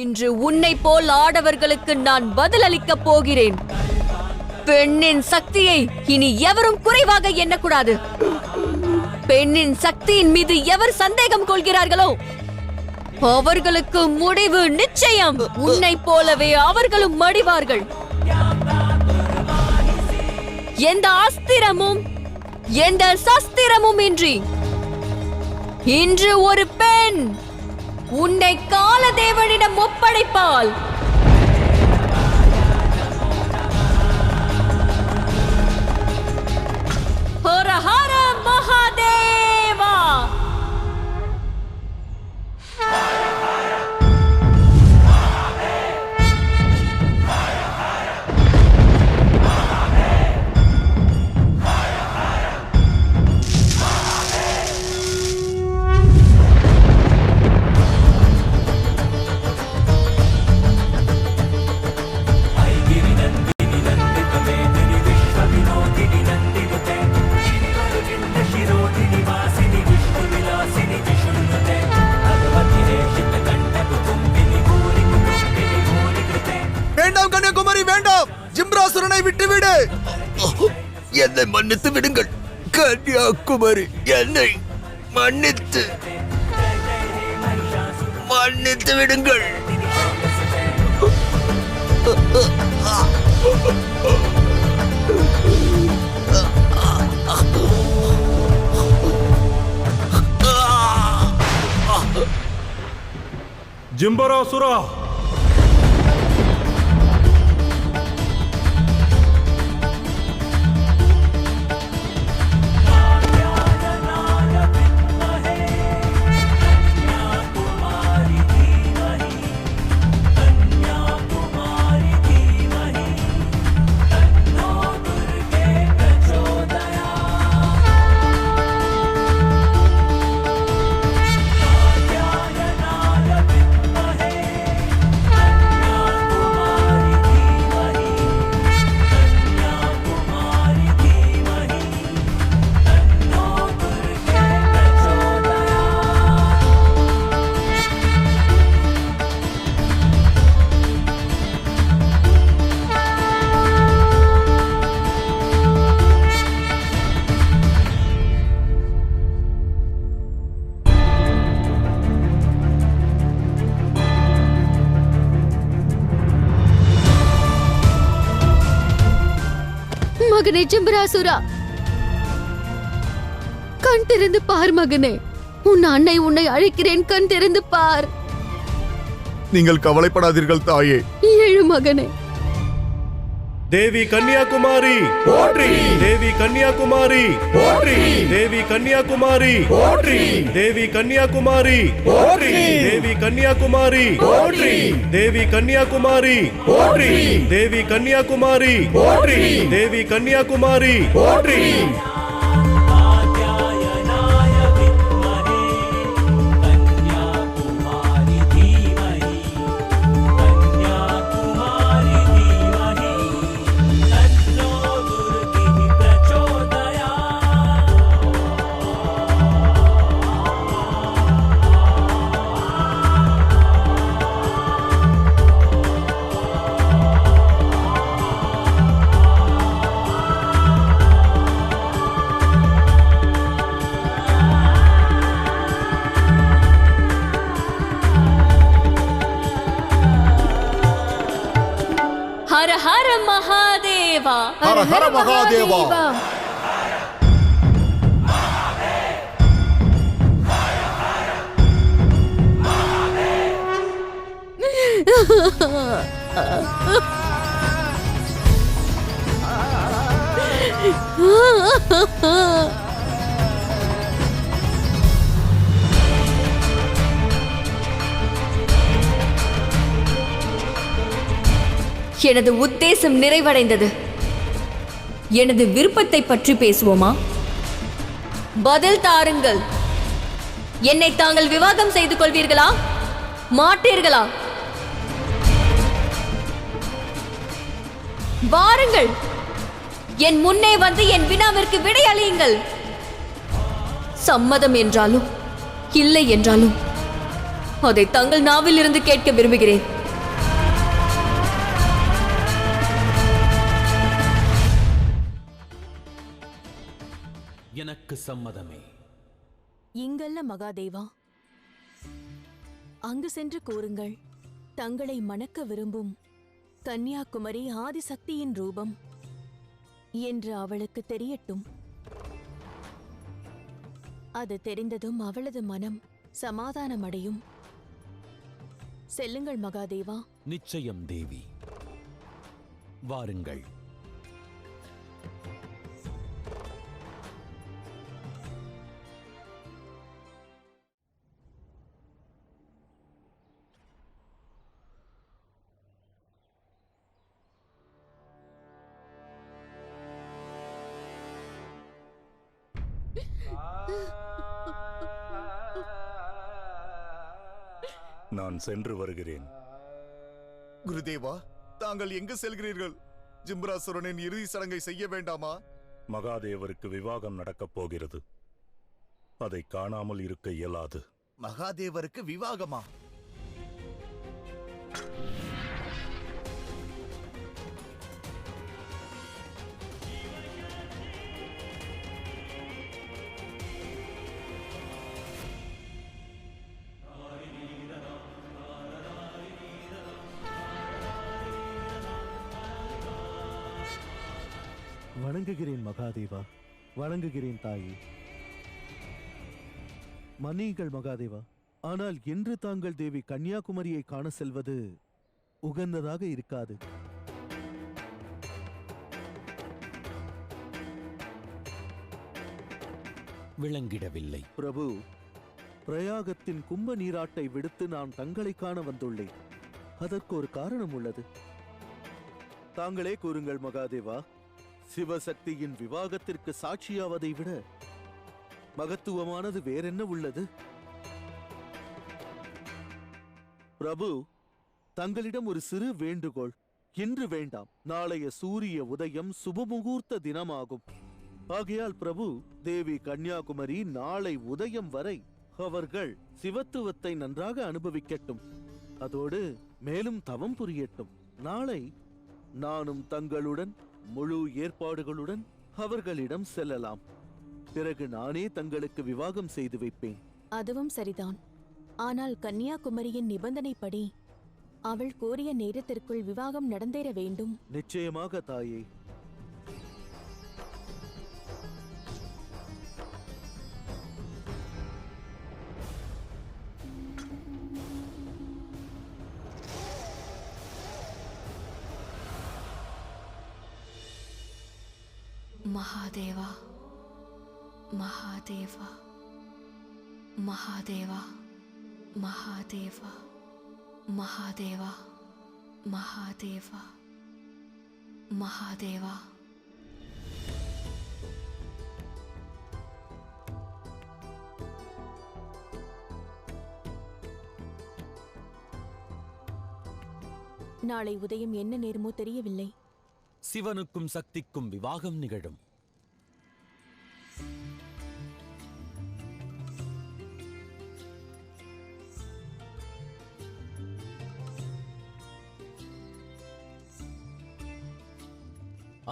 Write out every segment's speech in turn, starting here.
இன்று உன்னை போல் ஆடவர்களுக்கு நான் பதிலளிக்கப் போகிறேன். பெண்ணின் சக்தியை இனி எவரும் குறைவாக எண்ணக்கூடாது. பெண்ணின் சக்தியின் மீது எவர் சந்தேகம் கொள்கிறார்களோ அவர்களுக்கு முடிவு நிச்சயம். உன்னை போலவே அவர்களும் மடிவார்கள். எந்த அஸ்திரமும் எந்த சஸ்திரமும் இன்றி இன்று ஒரு பெண் உன்னை காலதேவனிடம் ஒப்படைப்பாள். ஹர ஹர மகாதேவா. விட்டுவிடு. என்னை மன்னித்து விடுங்கள் கன்னியாகுமரி. என்னை மன்னித்து விடுங்கள். ஜிம்பராசுரா, மகனே ஜிம்பராசுரா, கண் திறந்து பார் மகனே. உன் அன்னை உன்னை அழைக்கிறேன், கண் திறந்து பார். நீங்கள் கவலைப்படாதீர்கள் தாயே. எழு மகனே. தேவி கன்னியாகுமாரி போற்றி. தேவி கன்னியாகுமாரி போற்றி. தேவி கன்னியாகுமாரி போற்றி. தேவி கன்னியாகுமாரி போற்றி. தேவி கன்னியாகுமாரி போற்றி. தேவி கன்னியாகுமாரி போற்றி. தேவி கன்னியாகுமாரி போற்றி. தேவி கன்னியாகுமாரி போற்றி. ஹர ஹர மகாதேவா. ஹர ஹர மகாதேவா. எனது உத்தேசம் நிறைவடைந்தது. எனது விருப்பத்தை பற்றி பேசுவோமா? பதில் தாருங்கள். என்னை தாங்கள் விவாகம் செய்து கொள்வீர்களா, மாட்டீர்களா? வாருங்கள், என் முன்னே வந்து என் வினாவிற்கு விடையளியுங்கள். சம்மதம் என்றாலும் இல்லை என்றாலும் அதை தங்கள் நாவில் இருந்து கேட்க விரும்புகிறேன். எனக்கு சம்மதமே. இங்கல்ல மகாதேவா, அங்கு சென்று கூறுங்கள். தங்களை மணக்க விரும்பும் கன்னியாகுமரி ஆதிசக்தியின் ரூபம் என்று அவளுக்கு தெரியட்டும். அது தெரிந்ததும் அவளது மனம் சமாதானமடையும். செல்லுங்கள் மகாதேவா. நிச்சயம் தேவி, வாருங்கள். நான் சென்று வருகிறேன். குருதேவா, தாங்கள் எங்கு செல்கிறீர்கள்? ஜிம்ராசுரனின் இறுதி சடங்கை செய்ய வேண்டாமா? மகாதேவருக்கு விவாகம் நடக்கப் போகிறது. அதை காணாமல் இருக்க இயலாது. மகாதேவருக்கு விவாகமா? வணங்குகிறேன் மகாதேவா, வணங்குகிறேன் தாயே. மன்னியுங்கள் மகாதேவா, ஆனால் இன்று தாங்கள் தேவி கன்னியாகுமரியை காண செல்வது உகந்ததாக இருக்காது. விளங்கிடவில்லை. பிரபு, பிரயாகத்தின் கும்ப நீராட்டை விடுத்து நான் தங்களை காண வந்துள்ளேன். அதற்கு ஒரு காரணம் உள்ளது. தாங்களே கூறுங்கள் மகாதேவா. சிவசக்தியின் விவாகத்திற்கு சாட்சியாவதை விட மகத்துவமானது வேறென்ன உள்ளது? பிரபு, தங்களிடம் ஒரு சிறு வேண்டுகோள். இன்று வேண்டாம், நாளைய சூரிய உதயம் சுபமுகூர்த்த தினமாகும். ஆகையால் பிரபு, தேவி கன்னியாகுமரி நாளை உதயம் வரை அவர்கள் சிவத்துவத்தை நன்றாக அனுபவிக்கட்டும். அதோடு மேலும் தவம் புரியட்டும். நாளை நானும் தங்களுடன் முழு ஏற்பாடுகளுடன் அவர்களிடம் செல்லலாம். பிறகு நானே தங்களுக்கு விவாகம் செய்து வைப்பேன். அதுவும் சரிதான். ஆனால் கன்னியாகுமரியின் நிபந்தனைப்படி அவள் கோரிய நேரத்திற்குள் விவாகம் நடந்தேற வேண்டும். நிச்சயமாக தாயே. மகாதேவா, மகாதேவா, மகாதேவா, மகாதேவா, மகாதேவா, மகாதேவா, மகாதேவா. நாளை உதயம் என்ன நேருமோ தெரியவில்லை. சிவனுக்கும் சக்திக்கும் விவாகம் நிகழும்.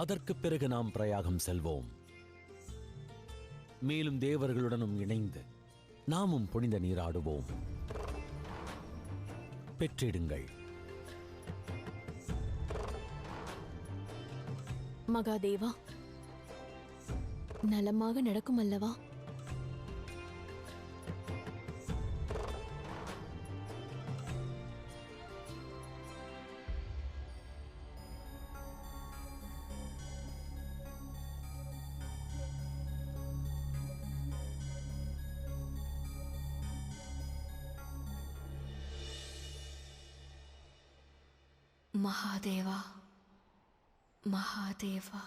அதற்கு பிறகு நாம் பிரயாகம் செல்வோம். மேலும் தேவர்களுடனும் இணைந்து நாமும் புனித நீராடுவோம். பெற்றிடுங்கள். மகாதேவா, நலமாக நடக்கும் அல்லவா? மகாதேவா, மகாதேவா.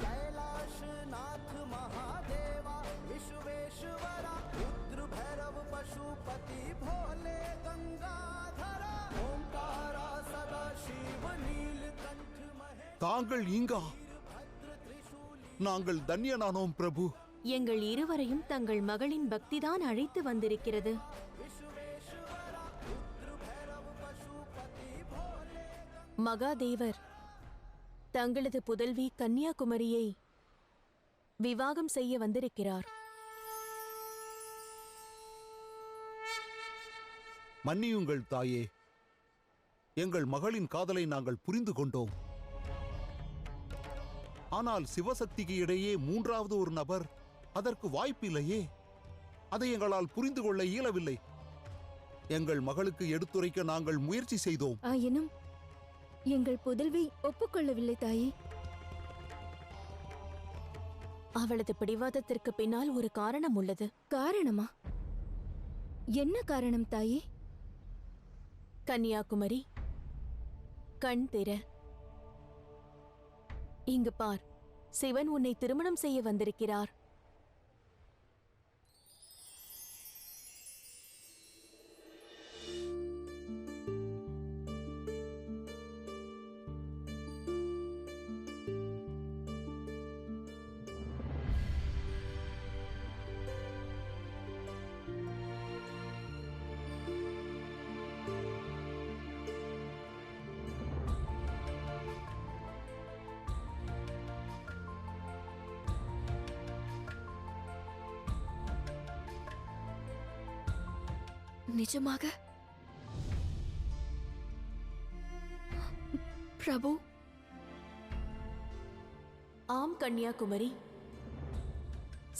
कैलाशनाथ महादेवा विश्वेश्वरा रुद्र भैरव पशुपति भोले गंगाधरा ओंकारा सदा शिव नीलकंठ महेश. தாங்கள் இங்கா? நாங்கள் தன்யனானோம் பிரபு. எங்கள் இருவரையும் தங்கள் மகளின் பக்திதான் அழைத்து வந்திருக்கிறது. மகாதேவர் தங்களது புதல்வி கன்னியாகுமரியை விவாகம் செய்ய வந்திருக்கிறார். மன்னியுங்கள் தாயே, எங்கள் மகளின் காதலை நாங்கள் புரிந்து கொண்டோம். ஆனால் சிவசக்திக்கு இடையே மூன்றாவது ஒரு நபர், அதற்கு வாய்ப்பில்லையே. அதை எங்களால் புரிந்து கொள்ள இயலவில்லை. எங்கள் மகளுக்கு எடுத்துரைக்க நாங்கள் முயற்சி செய்தோம். ஆயினும் எங்கள் புதல்வி ஒப்புக்கொள்ளவில்லை தாயே. அவளது பிடிவாதத்திற்கு பின்னால் ஒரு காரணம் உள்ளது. காரணமா? என்ன காரணம் தாயே? கன்னியாகுமரி, கண் திற. இங்கு பார், சிவன் உன்னை திருமணம் செய்ய வந்திருக்கிறார். நிஜமாக? பிரபு? ஆம் கன்னியாகுமரி,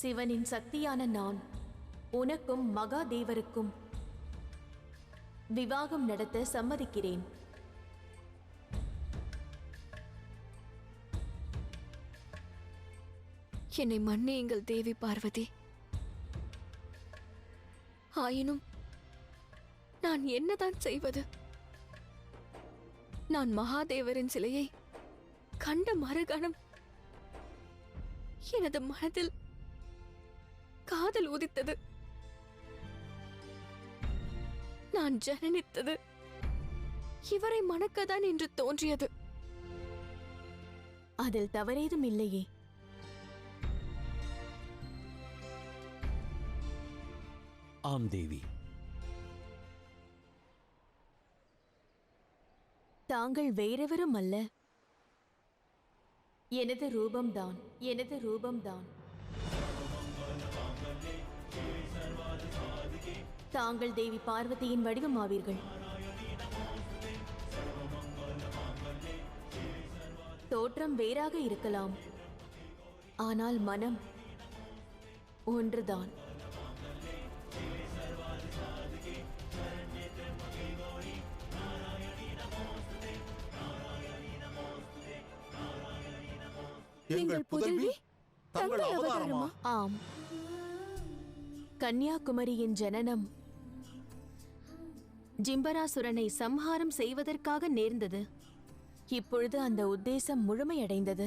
சிவனின் சக்தியான நான் உனக்கும் மகாதேவருக்கும் விவாகம் நடத்த சம்மதிக்கிறேன். என்னை மன்னியுங்கள் தேவி பார்வதி. ஆயினும் நான் என்னதான் செய்வது? நான் மகாதேவரின் சிலையை கண்ட மறுகணம் எனது மனதில் காதல் உதித்தது. நான் ஜனனித்தது இவரை மணக்கதான் என்று தோன்றியது. அதில் தவறேதும் இல்லையே. ஆம் தேவி. தாங்கள் வேறெவரும் அல்ல, எனது ரூபம்தான், எனது ரூபம்தான். தாங்கள் தேவி பார்வதியின் வடிவமாவீர்கள். தோற்றம் வேறாக இருக்கலாம், ஆனால் மனம் ஒன்றுதான். எங்கள் புதல்வி தங்கள் அவதாரமா? ஆம். கன்னியாகுமரியின் ஜனனம் ஜிம்பராசுரனை சம்ஹாரம் செய்வதற்காக நேர்ந்தது. இப்பொழுது அந்த உத்தேசம் முழுமையடைந்தது.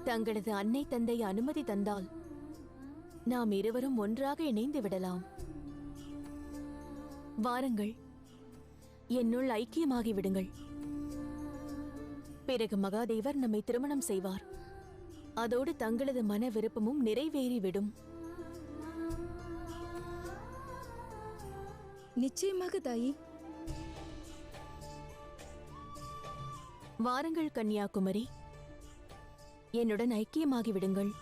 தங்களது அன்னை தந்தை அனுமதி தந்தால் நாம் இருவரும் ஒன்றாக இணைந்து விடலாம். வாருங்கள், என்னுள் ஐக்கியமாகி விடுங்கள். பிறகு மகாதேவர் நம்மை திருமணம் செய்வார். அதோடு தங்களது மன விருப்பமும் நிறைவேறிவிடும். நிச்சயமாக தாயி. வாருங்கள் கன்னியாகுமரி, என்னுடன் ஐக்கியமாகி விடுங்கள்.